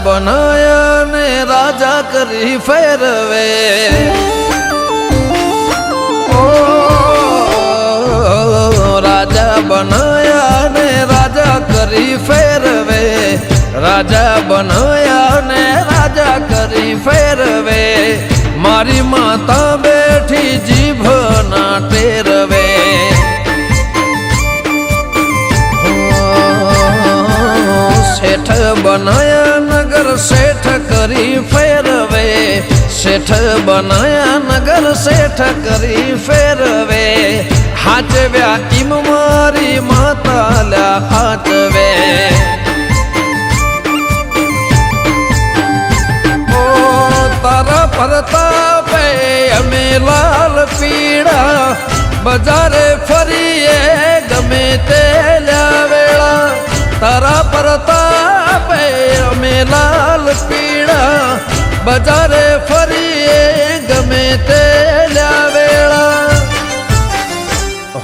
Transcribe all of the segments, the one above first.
બનાયા ને રાજા કરી ફેરવે રાજા બનાયા ને રાજા કરી ફેરવે રાજા બનાયા ને રાજા કરી ફેરવે મારી માતા બેઠી જીભ ના ટેરવે શેઠ બનાયા નગર શેઠ કરી ફેરવે શેઠ બનાયા નગર શેઠ કરી ફેરવે હાચવ્યા ઈમ મારી માતા લ્યા હાચવે ઓ તારા પ્રતાપે અમે લાલ પીળા બજારે ફરીએ ગમે તે વેળા તારા પ્રતાપે અમે લાલ પીળા બજારે ફરીએ ગમે તે વેળા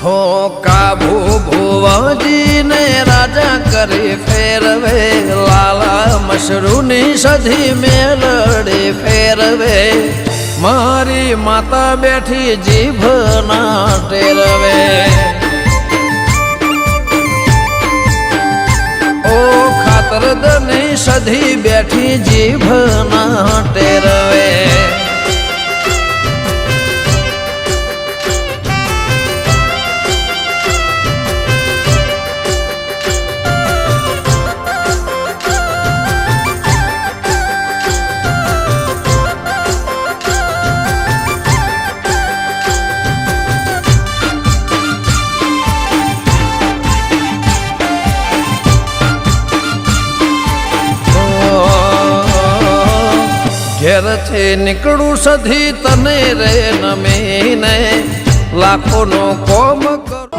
હો કાબુ ભુવાજી ને રાજા કરી ફેરવે લાલા મશરૂની સધી મેલડી ફેરવે મારી માતા બેઠી જીભ ના ટેરવે ઓ ખાતરદની સધી બેઠી જીભ ના ટેરવે ઘેરથી નીકળું સધી તને રે નમીને લાખોનો કોમ કરું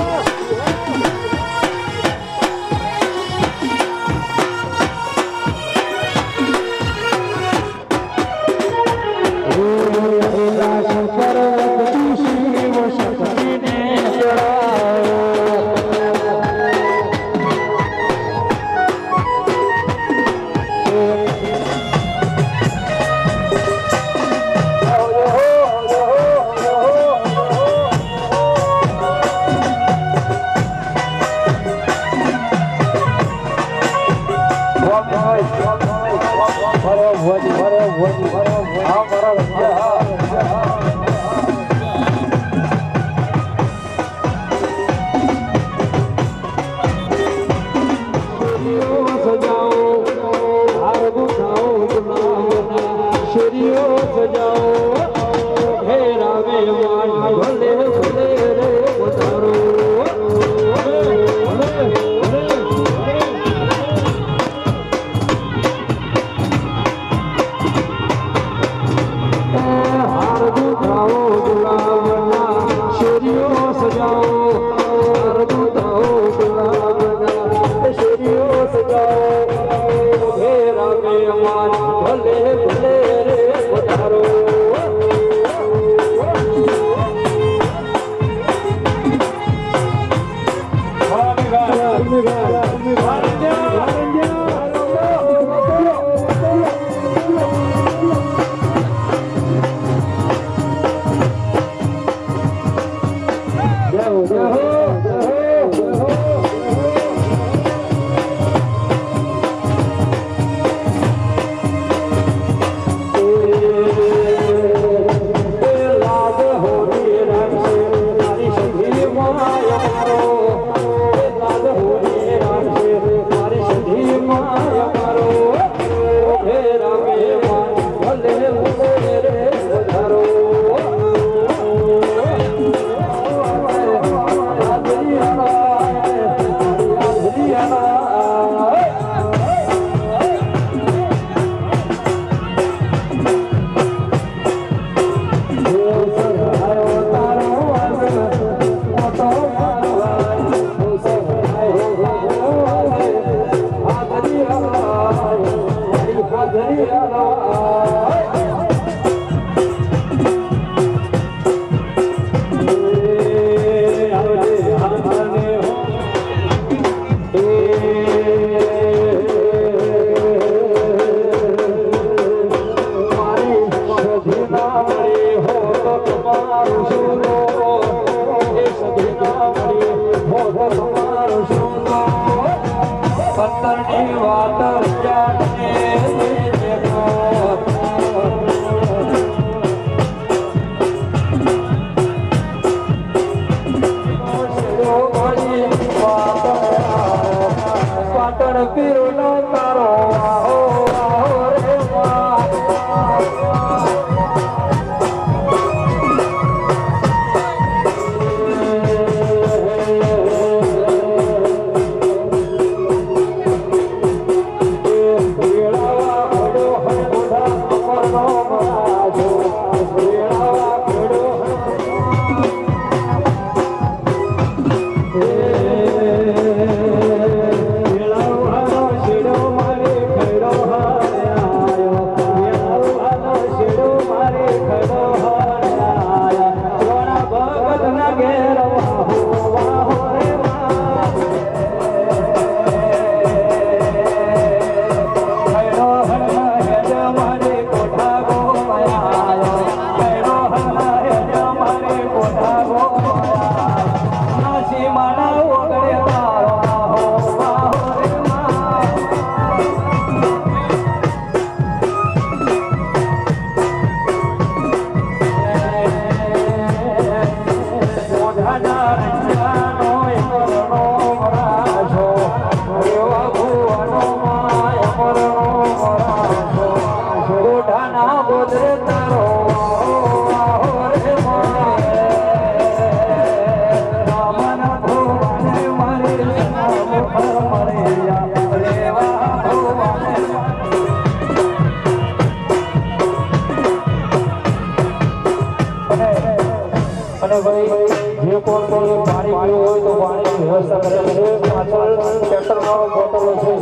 જે કોણ પાણી પીવું હોય તો પાણીની વ્યવસ્થા કરેલી છે. પાછળ ટ્રેક્ટરનો બોટલો છે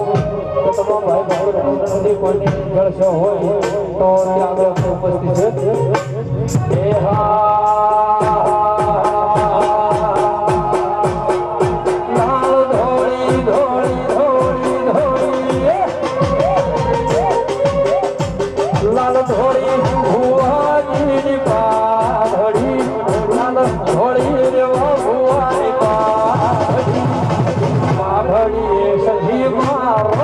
તો તમામ ભાઈ બહેનો નદી કોઈની જળસે હોય તો ત્યાં આગળ ઉપસ્થિત છે. એ લાલ ધોળી ધોળી ધોળી ધોળી લાલ ધોળી ભુવાજીની પાઘડી ધોળી રેવા ભુવાની પાઘડી પાઘડી સજી મારો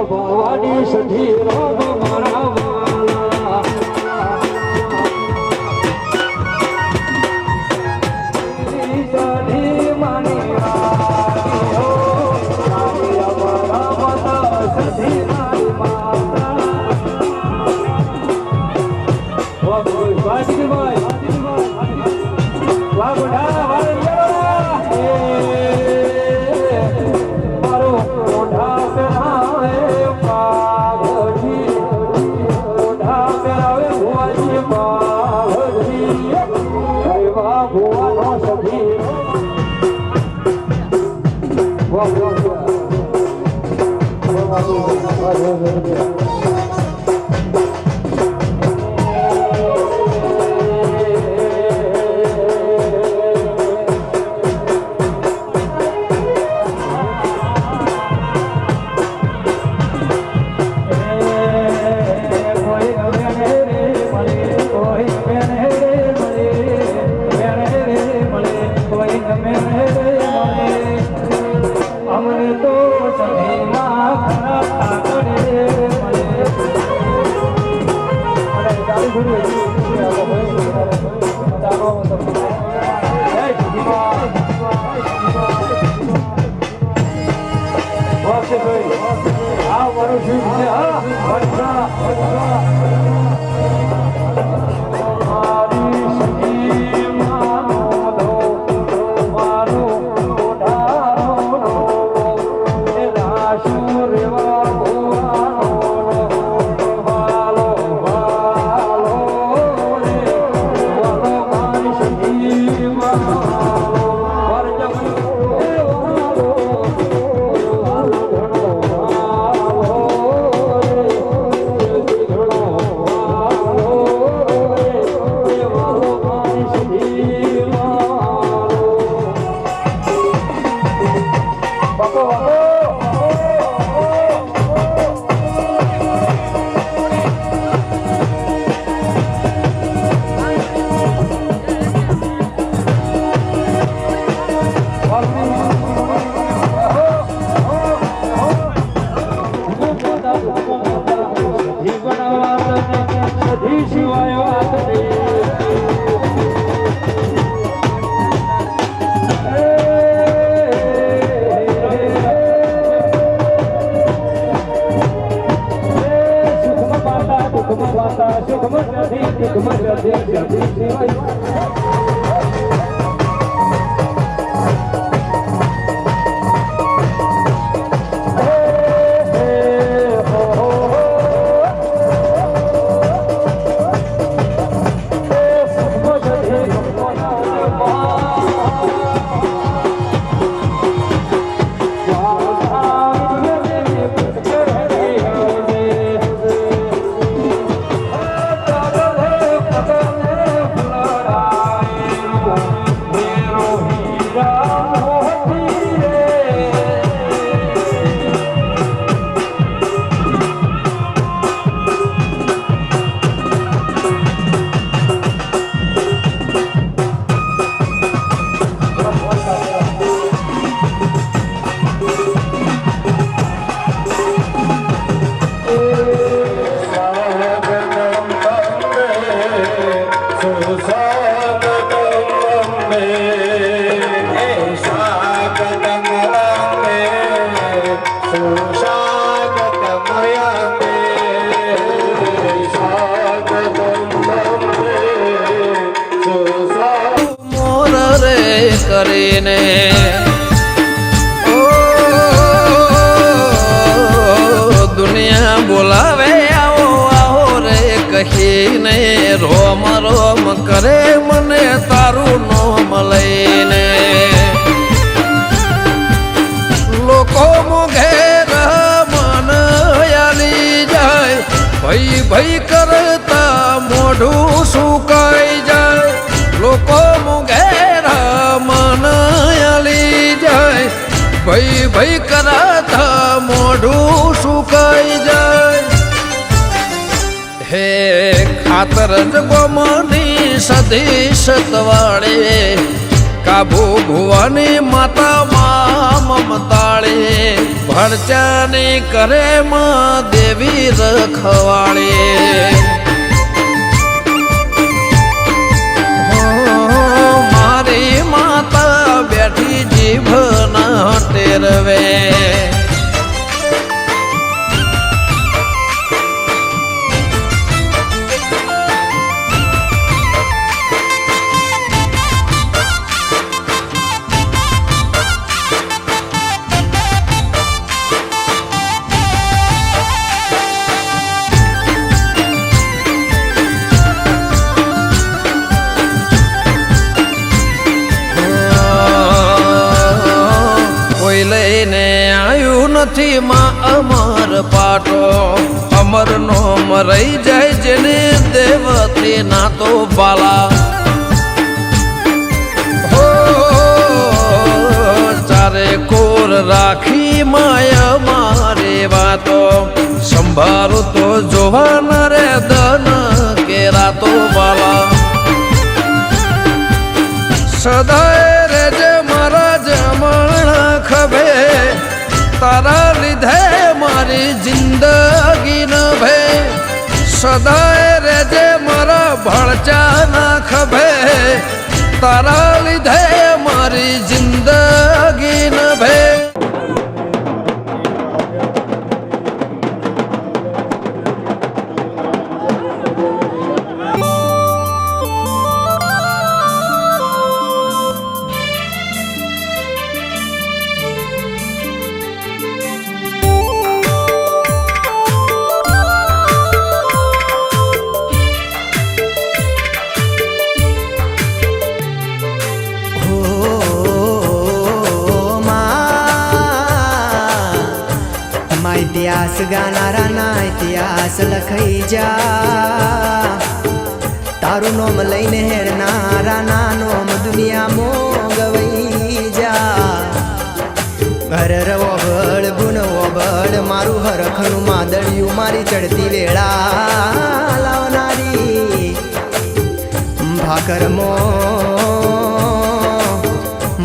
ભવાની સધી રોગ મારા વાલા સધી માની રાણીઓ રાણી અમારા માતા સધી મારી માતા કરીને ઓ દુનિયા બોલાવે આવો આવો રે કહીને રોમ રોમ કરે મને તારું નોમ લઈને લોકો ઘેર મન આલી જાય ભઈ ભઈ કરતા મોઢું સુકાઈ જાય લોકો ઘેર મન આલી જાય ભઈ ભઈ કરતા મોઢું સુકાઈ જાય હે ખાતર જગમની સધી સતવાળે કાબુ ભુવાની માતા માં મમતાળે ભણચાની કરે માં દેવી રખવાળે મારી માતા બેઠી જીભ ના ટેરવે લઈને આવ્યું નથી માં અમર પાટો અમર નો મરાઈ જાય જેને દેવથી ના તો બાલા હો ચારે કોર રાખી માય મારે વાતો સંભાળું તો જોવાના રે દન કેરા તો બાલા સદાય રેજે મારા જમણા ખભે તારા લીધે મારી જિંદગી ન ભે સદાય રેજે મારા ભણચાના ખભે તારા લીધે મારી જિંદગી ન ભે ઇતિહાસ ગાનારાના ઇતિહાસ લખાઈ જા તારું નોમ લઈને હેરનારાના નોમ દુનિયામાં ગવાઈ જા ઘર ઓબળ ગુણ ઓબળ મારું હરખનું માદળિયું મારી ચડતી વેળા લાવનારી ભાકર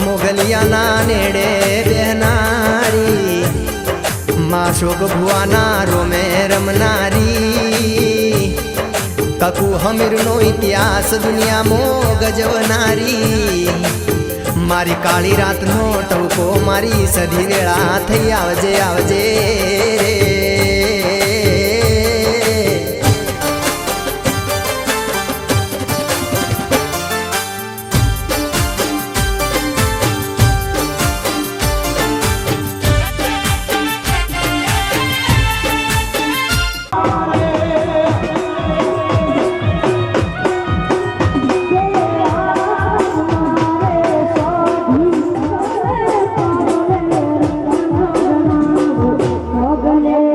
મોગલિયાના નેડે બેહનારી માં શોક ભુવાના રોમે રમનારી કકુ હમીરનો ઇતિહાસ દુનિયામાં ગજવનારી મારી કાળી રાતનો ટવકો મારી સધી વેળા થઈ આવજે આવજે Gane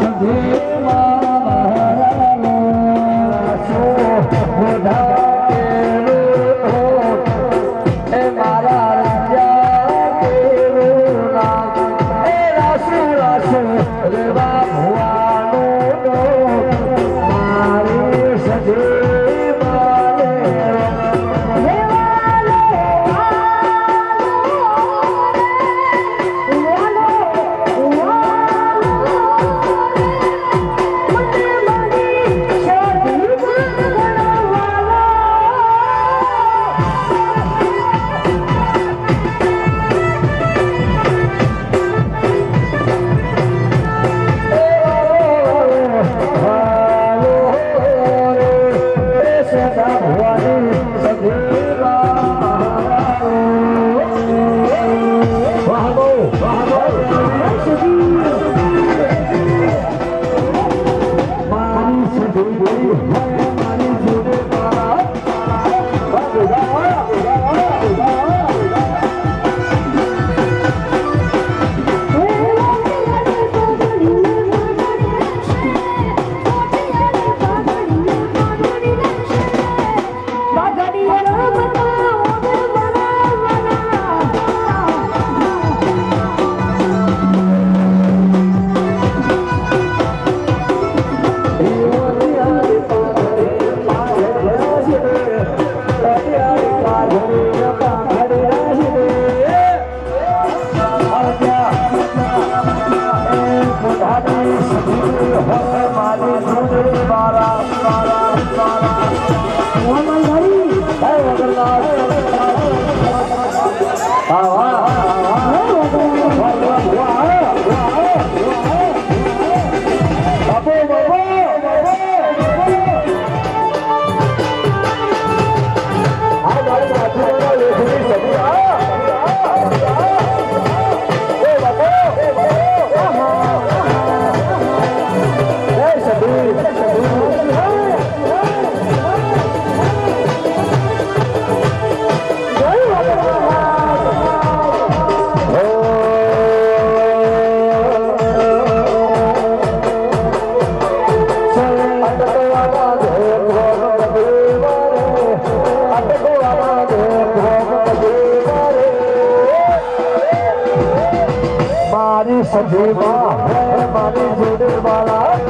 સધેવા સધી મારી જોડે બાળા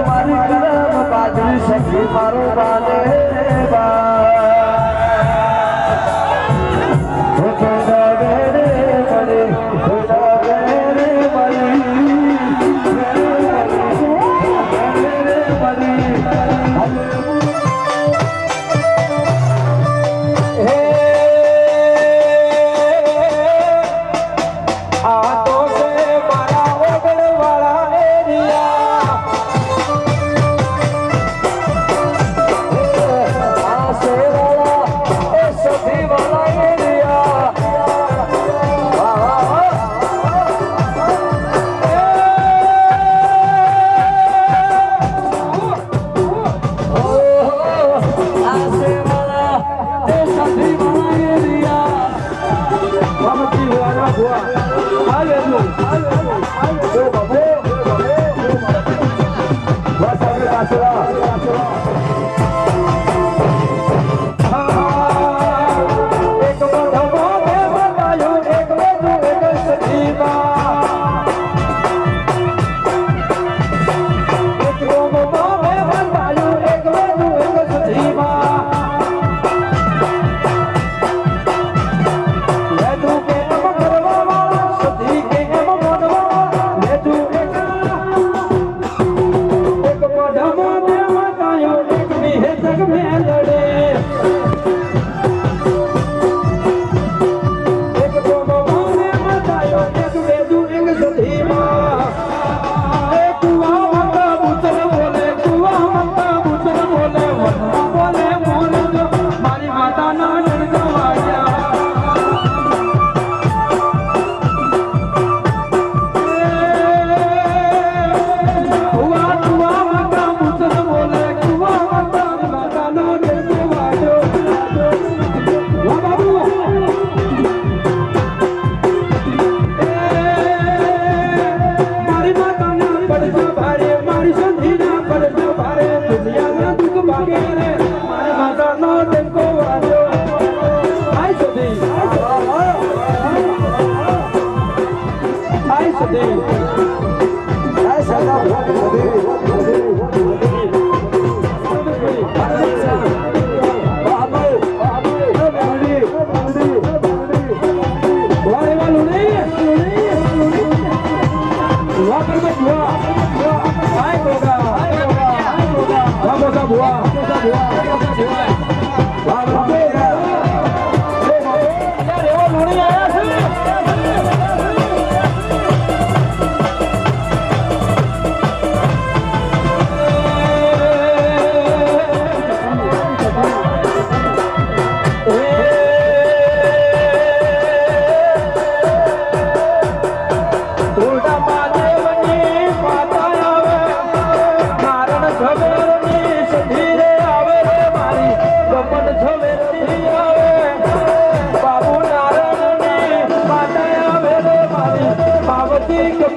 મારી કરમ બાજરી સખી મારો બાને બા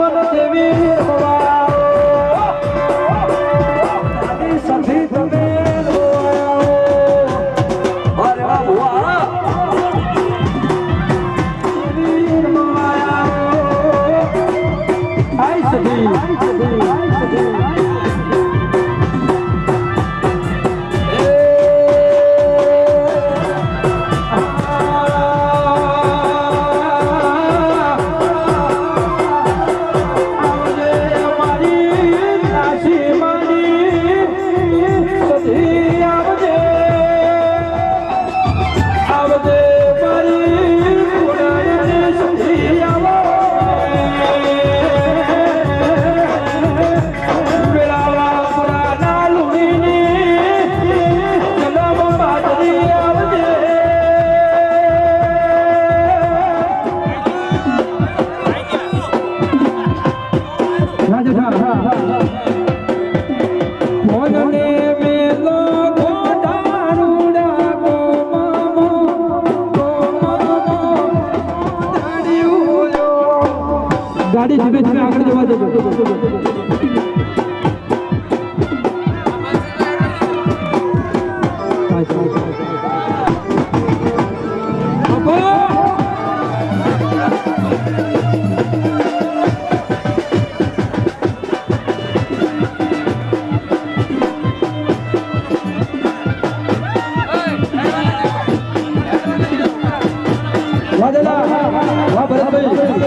મન દેવી દાદી સધી તમે અરે વાહ ભુવા આઈ સધી ગાડી ધીમે ધીમે આગળ જવા દેજો વાહ ભરતભાઈ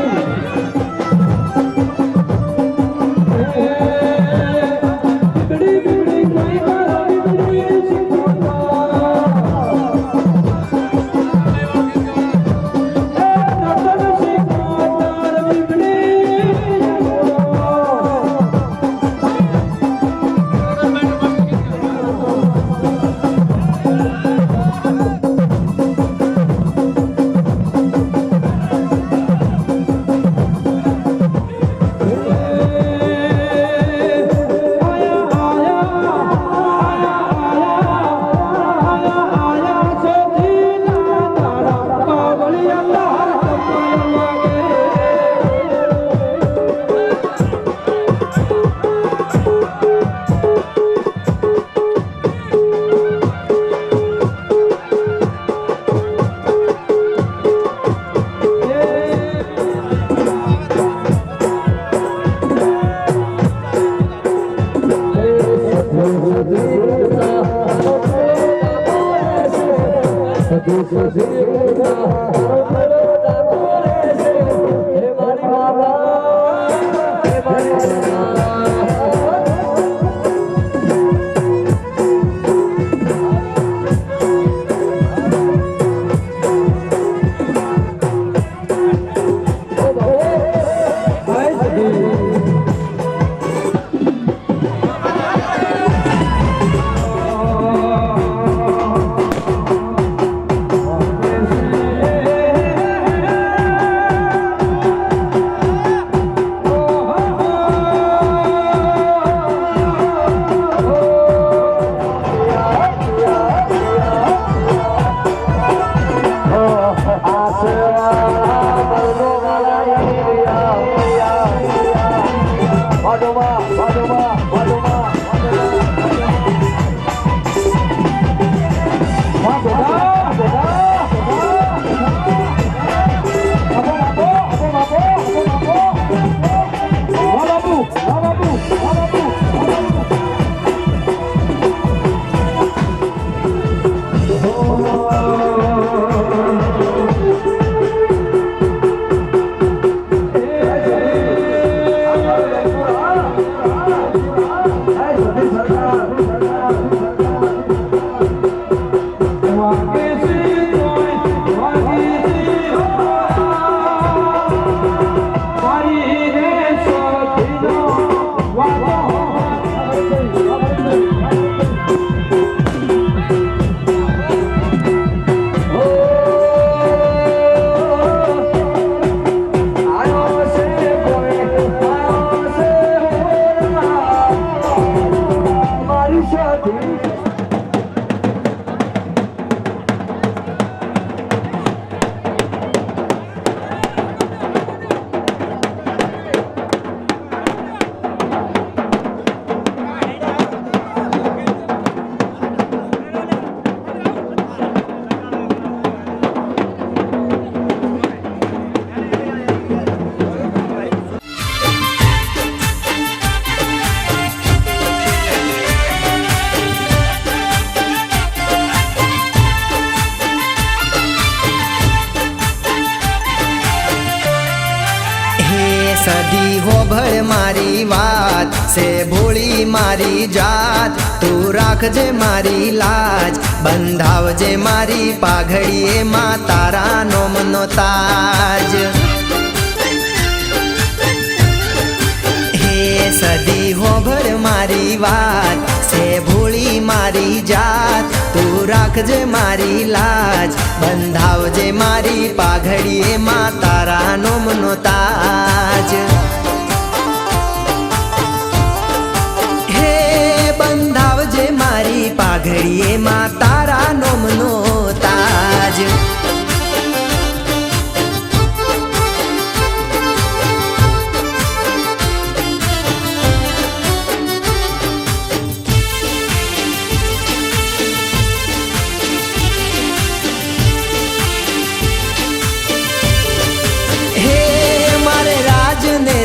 સદી હોભળ મારી વાત સે ભોળી મારી જાત તું રાખજે મારી લાજ બંધાવજે મારી પાઘડીએ માં તારા નોમનો તાજ હે સદી હોભળ મારી વાત સે ભોળી મારી જાત તું રાખજે મારી લાજ બંધાવજે મારી પાઘડીએ માં તારા નોમનો તાજ હે બંધાવજે મારી પાઘડીએ માં તારા નોમનો તાજ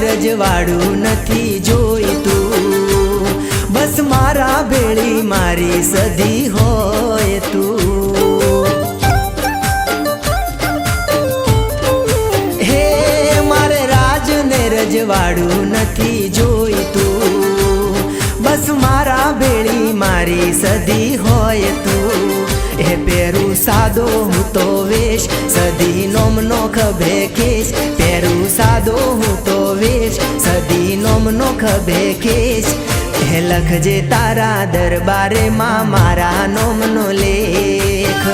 રજવાડું નથી જોઈતું બસ મારા ભેળી મારી સદી હોય તું હે મારે રાજ ને રજવાડું નથી જોઈતું બસ મારા ભેળી મારી સદી હોય તું હે પેરું સાદો હું તો વેશ સદી નોમનો ખભે કેશ પેરું સાદો હું તો વેશ સદી નોમનો ખભે કેશ હે લખજે તારા દરબારે માં મારા નોમનો લેખ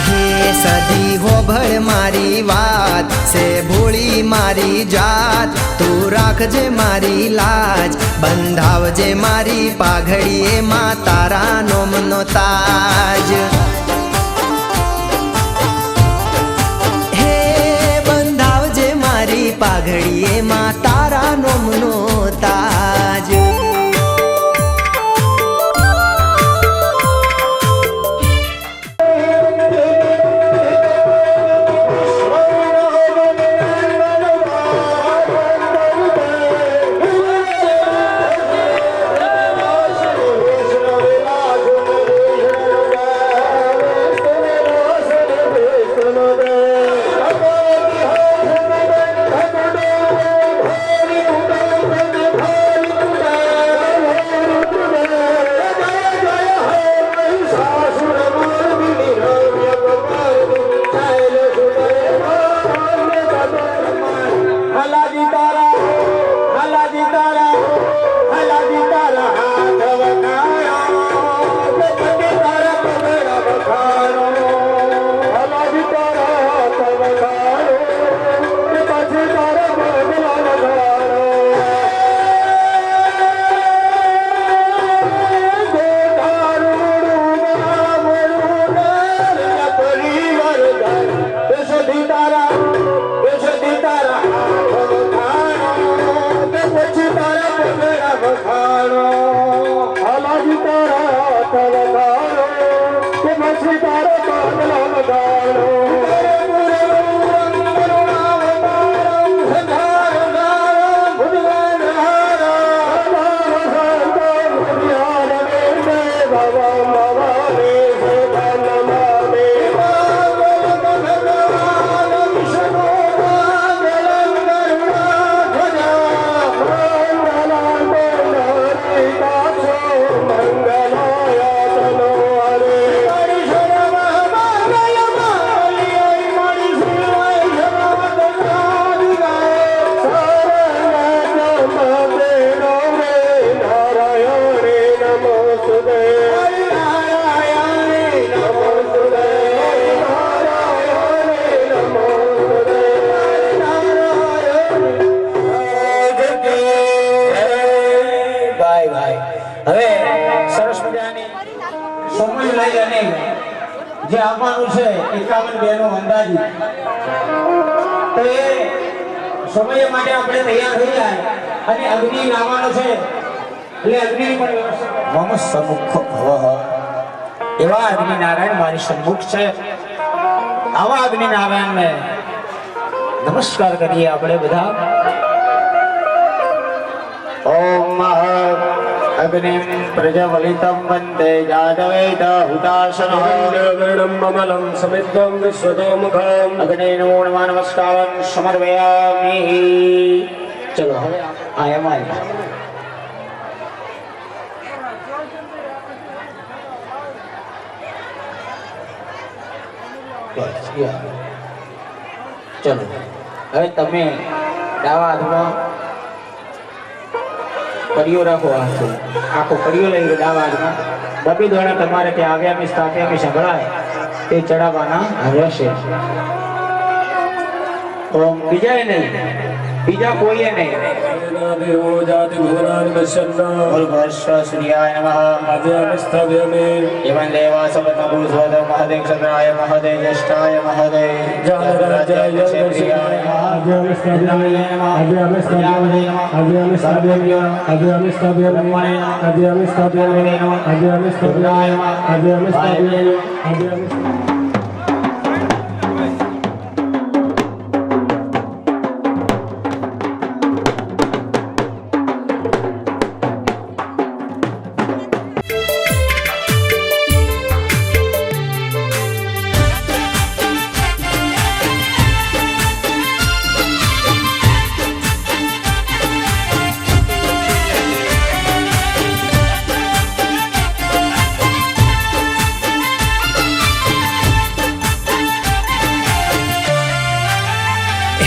હે સદી હોભળ મારી વાત સે ભોળી મારી જાત તું રાખજે મારી લાજ બંધાવજે મારી પાઘડીએ માં તારા નોમનો તાજ હે બંધાવજે મારી પાઘડીએ માં તારા નોમનો તાજ હવે સરસ મજાની સમય લઈ અને જે આવવાનું છે 51 બેનો અંદાજી તો એ સમય માટે આપણે તૈયાર થઈ જાય અને અગ્નિ લાવવાનો છે એટલે અગ્નિની પણ વ્યવસ્થા મમ સન્મુખ ભવ એવા અગ્નિ નારાયણ મારી સન્મુખ છે આવા અગ્નિ નારાયણને નમસ્કાર કરીએ આપણે બધા ઓમ મહ अग्निं प्रज्वलितं वन्दे जातवेद हुताशनम् ममलं समिद्धं विश्वतोमुखम् अग्ने नमो नमः नमस्कारं समर्पयामि। चलो હવે આયા માય ચલો હવે તમે ડાવા હાથમાં કડીઓ રાખો, આખો કડીઓ લઈ લો ડાવા હાથમાં. બબી દ્વારા તમારે ત્યાં આવ્યા સ્થાપ્યા સંભળાય તે ચડાવવાના રહેશે. તો બીજાએ નહીં, બીજા કોઈએ નહીં. देवो जाति भुवनानि पश्यन्नो बोल वर्ष सूर्याय नमः अद्यामिस्थाप्यामि एवं देवा सबतभूस्वद महदेव क्षत्राय महदेव ज्येष्ठाय महदेव जातराजाय क्षेत्रीयाय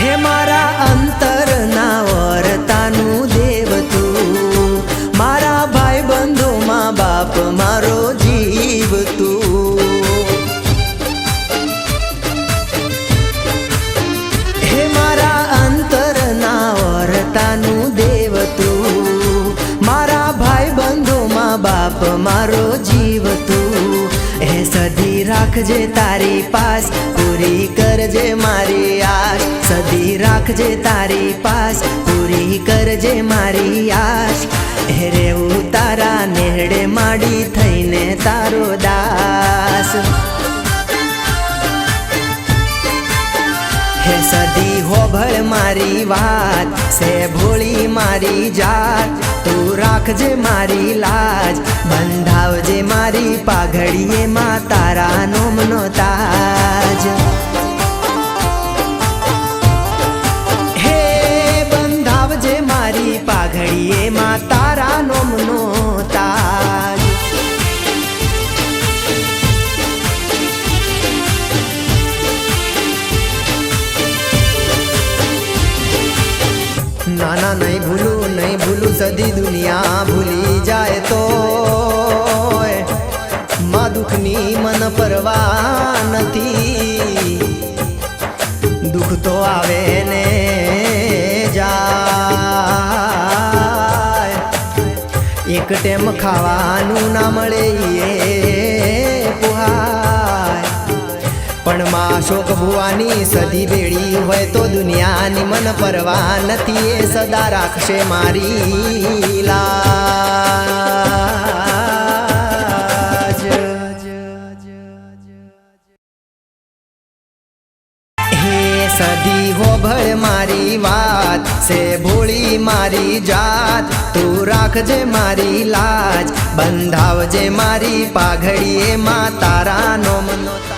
હે મારા અંતરના વર્તાનું દેવ તું, મારા ભાઈ બંધુ માં બાપ મારો જીવ તું. હે મારા અંતરના વર્તાનું દેવ તું, મારા ભાઈ બંધુ માં બાપ મારો જીવ તું. હે સદી રાખજે તારી પાસ, પૂરી કરજે મારી આશ. સદી રાખજે તારી પાસ, પૂરી કરજે મારી આશ. હે રેવું તારા નેહડે માડી થઈને તારો દાસ. હે સદી હોભળ મારી વાત, સે ભોળી મારી જાત. તું રાખજે મારી લાજ, બંધાવજે મારી પાઘડીએ માં તારા નોમનો તાજ. હે બંધાવજે મારી પાઘડીએ માં તારા નોમનો તાજ. નાના નહીં ભૂલું સદી દુનિયા ભૂલી જાય તો માં દુઃખની મન પરવા નથી. દુઃખ તો આવે ને જાય, એક ટેમ ખાવાનું ના મળે એ પુહાય. પણ માં શોક ભુવાની સદી બેડી હોય તો દુનિયાની મન પરવા નથી. એ સદા રાખશે મારી લાજ. હે સદી હોભળ મારી વાત, સે ભોળી મારી જાત. તું રાખજે મારી લાજ, બંધાવજે મારી પાઘડીએ માં તારા નોમનો તાજ.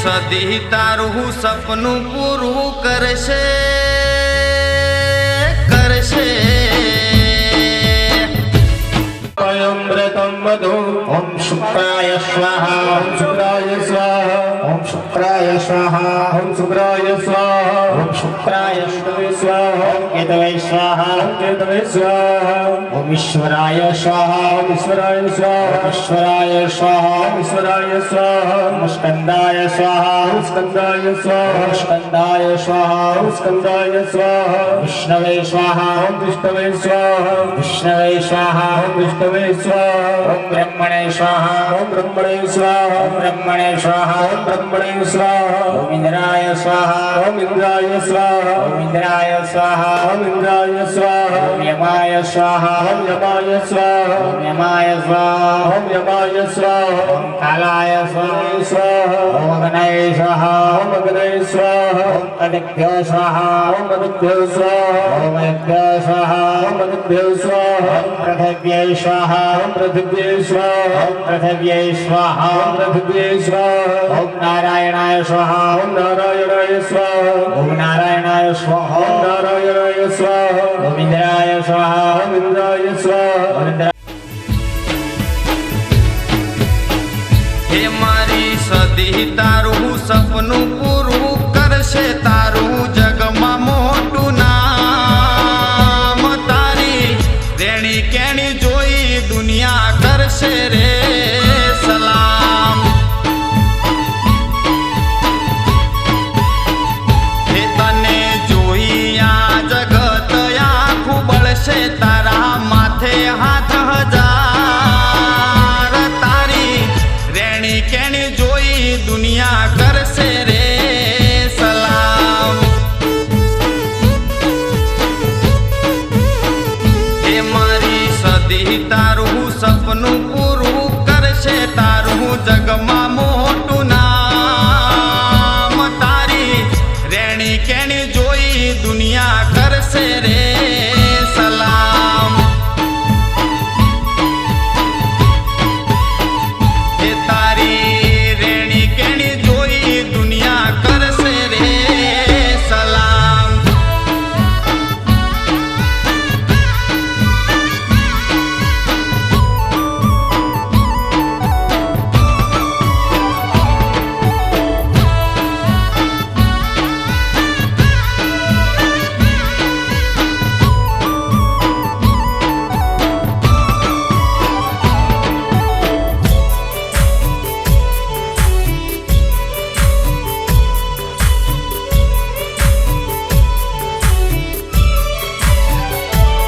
સદી તારું સપનું પૂરું કરશે કરશે. अमृतं मधु ओम शुक्राय स्वाहा ओम शुक्राय स्वाहा ओम शुक्राय स्वाहा ओम शुक्राय स्वाहा ओम शुक्राय स्वाहा ओम केतवे स्वाहा ओम तवे स्वाहा ओम ईश्वराय स्वाहा ओम ईश्वराय स्वाहा ईश्वराय स्वाहा ओम ईश्वराय स्वाहा ओम स्कंदाय स्वाहा ओम स्कंदाय स्वाहा ओम स्कंदाय स्वाहा ओम स्कंदाय स्वाहा विष्णवे स्वाहा ओम विष्णवे स्वाहा विष्णवे स्वाहा ओम विष्णवे स्वाहा ओम ब्रह्मणे स्वाहा ओम ब्रह्मणे स्वाहा ओम ब्रह्मणे स्वाहा ओम ब्रह्मणे स्वाहा ओम इंद्राय स्वाहा ओम इंद्राय स्वाहा ओम इंद्राय स्वाहा ओम इंद्राय स्वाहा ओम यमाय स्वाहा ओम यमाय स्वाहा ओम यमाय स्वाहा ओम यमाय स्वाहा ओम कालाय स्वाहा स्वाहा ओम अग्नये स्वाहा ओम अग्नये स्वाहा ओम अदिभ्यो स्वाहा ओम अदिभ्यो स्वाहा ओम यज्ञो स्वाहा ओम अदिभ्यो स्वाहा ओम पृथिव्यै स्वाहा ओम पृथिव्यै स्वाहा ओम पृथिव्यै स्वाहा ओम पृथिव्यै स्वाहा ओम नारायणाय स्वाहा ओम नारायणाय स्वाहा ओम नारायणाय स्वाहा ओम नारायणाय स्वाहा ओम इंद्राय स्वाहा ओम इंद्राय स्वाहा ओम इंद्राय હે મારી સદી તારું સપનું પૂરું કરશે તારું જગમાં મોટું નામ તારી રેણી કેણી જોઈ દુનિયા કરશે રે સલામ હે તને જોઈ આ જગત આખું બળશે તારા માથે હાથ હજાર તારી રેણી કેણી જોઈ દુનિયા કરશે રે સલામ એ મારી સદી તારું સપનું પૂરું કરશે તારું જગમાં મોટું નામ તારી રેણી કેણી જોઈ દુનિયા કરશે રે સલામ એ તારી રેણી કેણી જોઈ દુનિયા કરશે રે સલામ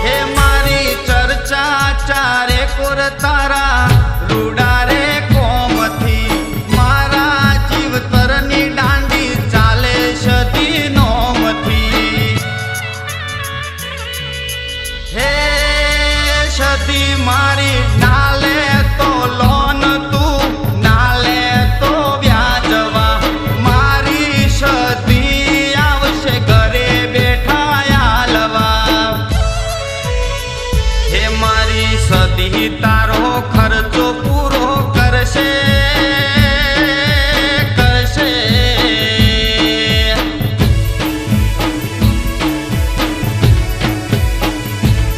હે મારી ચર્ચા ચારે કોર તારા રૂડા રે કોમથી મારા જીવતરની દાંડી ચાલે સદી નોમથી હે સદી મારી નાલે તો લોન તું નાલે તો વ્યાજવા મારી સદી આવશે ઘરે બેઠા આલવા હે મારી સદી તારો ખર્ચો પૂરો કરશે કરશે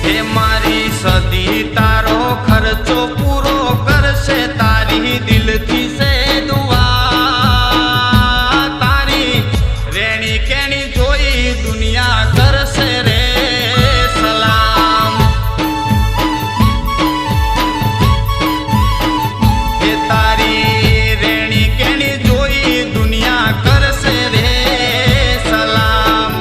હે મારી સદી તારો ખર્ચો પૂરો કરશે તારી દિલથી સે દુઆ તારી રેણી કેણી જોઈ દુનિયા કરશે રે સલામ એ તારી રેણી કેણી જોઈ દુનિયા કરશે રે સલામ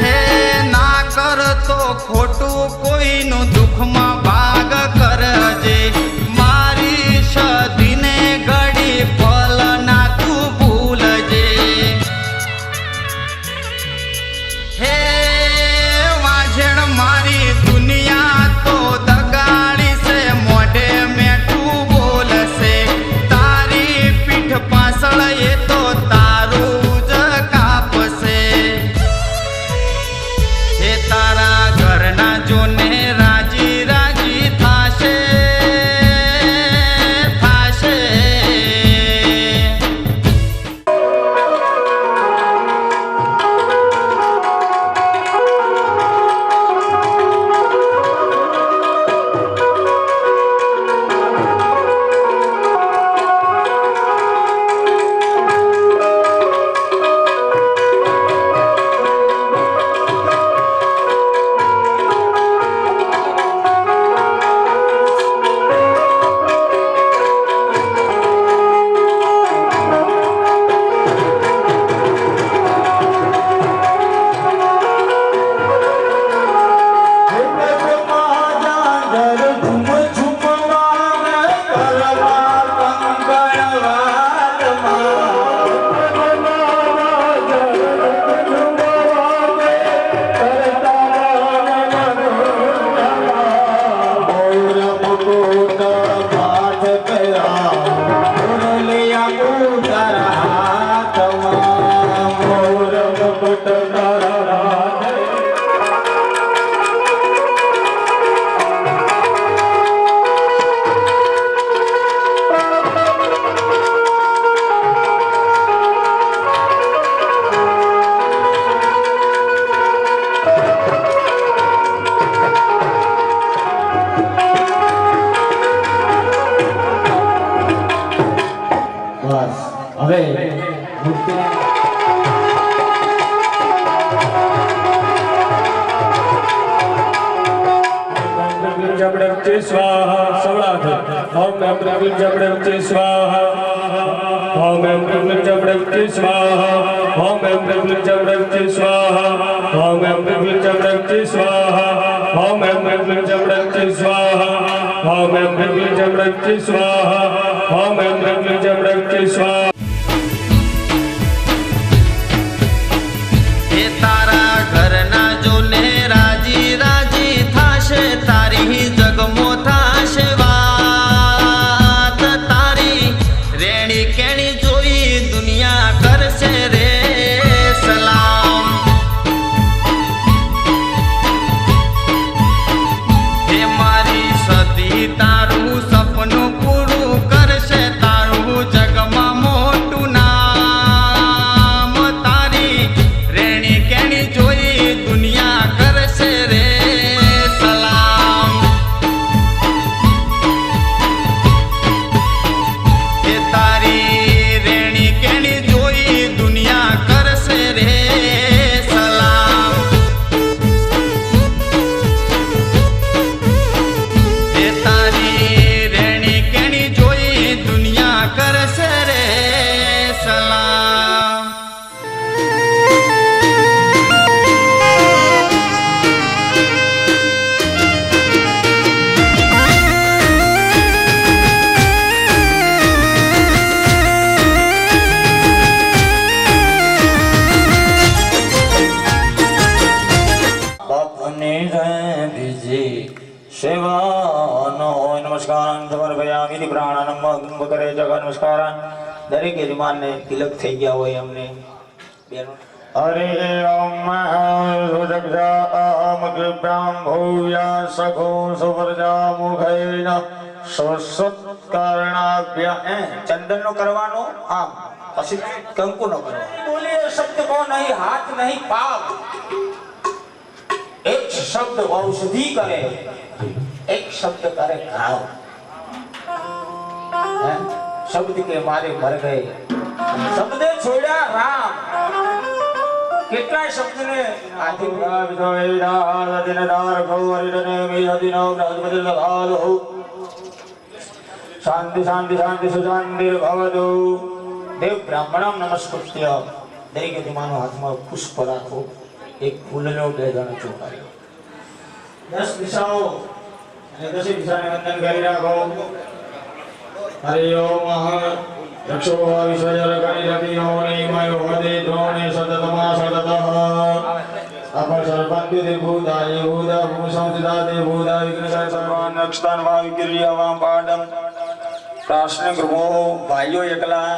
હે ના કરતો ખોટું કોઈનું દુઃખમાં ભાગ કરજે મારી સદીને ઘડી ફલ ના તું ભૂલજે હે વાજણ મારી દુનિયા તો દગાડી છે મોઢે મેઠું બોલશે તારી પીઠ પાછળ એ તો તારું જ કાપશે તારા ઘરના જોને રાજી રાજી થાશે થાશે. હવે મૂર્તિને स्वाहा सवड़ा ओम एम प्रभु जबड़े स्वाहा ओम एम प्रभु जबड़े स्वाहा ओम एम प्रभु जबड़े स्वाहा ओम एम प्रभु जबड़े स्वाहा ओम एम प्रभु जबड़े स्वाहा ओम एम प्रभु जबड़े स्वाहा ओम एम प्रभु जबड़े स्वाहा. એ તારા ઘરના જોને રાજી રાજી થાશે તારી જગમો થાશે વાત તારી રેણી કેણી જોઈ દુનિયા કરશે રે સલામ. એ મારી સદી તારું સપનું પૂરું કરશે તારું જગમાં મોટું નામ તારી રેણી કેણી જોઈ દુનિયા કરશે રે સલામ. એ તારી રેણી કેણી જોઈ દુનિયા કરશે રે સલામ. એ તારી રેણી કેણી જોઈ દુનિયા કરશે રે સલામ. બાપને બીજી સેવાનો નમસ્કાર સમર્પયામિ પ્રાણાનમ કરે જગ નમસ્કાર. દરેક યજમાનને તિલક થઈ ગયા હોય એમને બેનો હરે ઓમ સુજગજામ કૃપામ ભૂયા સખો સુવરજા મુખૈન સ્વસત્કારણાભ્ય ચંદનનો કરવાનો આમ પછી કંકુનો કરવાનો. બોલીએ શબ્દ કો નહીં હાથ નહીં પાવ एक शब्द औषधि करे एक शब्द करे घाव. शब्द के मारे मर गए शब्दे छोड़ा राम. કેટલાય શબ્દને આદિ શાંતિ શાંતિ શાંતિ સુશાંતિર ભવતુ. દેવ બ્રાહ્મણમ નમસ્કૃત્ય દરેક યજમાનો હાથમાં પુષ્પ રાખો. એક ફૂલનો 2 ગણ ચોકાયો 10 દિશાઓ અને 10 દિશાને વંદન કરી રાખો. હરિ ઓમ રક્ષો વિશ્વજર કરી રતિનો નિમયો હદે દ્રોણે સતતમા સતતઃ અપર સર્વાંતિ દેવૂતાય ભૂતા ભૂસંસિતા દેવૂતા વિઘ્નસાય સર્વાન નક્ષતાન ભાવિક્રિયાવામ પાડમ. પ્રાશ્ન ગૃહો ભાઈઓ એકલા